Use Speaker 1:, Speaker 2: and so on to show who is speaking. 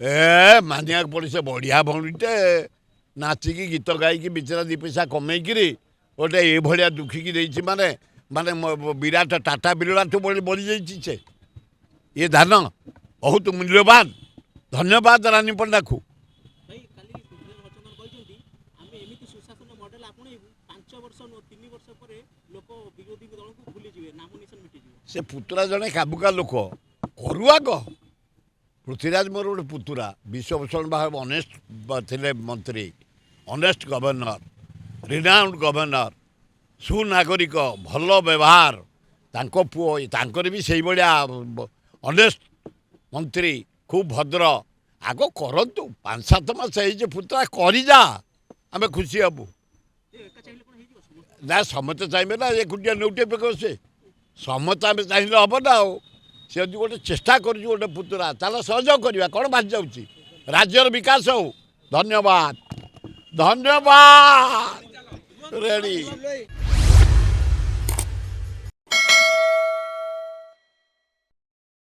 Speaker 1: ए मानिया पड़ी से बढ़िया भौणीटे नाचिकी गीत गायकी बिचरा दी पैसा कमेकिरी गोटे ये भाया दुखिकी माने माने विराट टाटा बिरला ठू बड़ी जाइए से ये धान बहुत मूल्यवान धन्यवाद रानी पंडा को से पुतुरा जड़े काबुका लोक करू आग पृथ्वीराज मोर गोटे पुतुरा विश्वभूषण बाहर अनेस्ट थे मंत्री अनेस्ट गवर्नर रिनाउंड गवर्नर सुनागरिक भल व्यवहार तांको पुओ तांकर भी से भाया अनेस्ट मंत्री खूब भद्र आग करतु 5-7 मास पुतुरा करा आम खुशी हबू ना समस्ते चाहिए ना एकुटिया नौटे पे से समस्त आम चाहिए हम ना सी यदि गोटे चेष्टा कर गोटे पुतुरा ताल सहयोग करवा कौन बाजि जाऊँगी राज्यर विकास हो धन्यवाद धन्यवाद रेडी।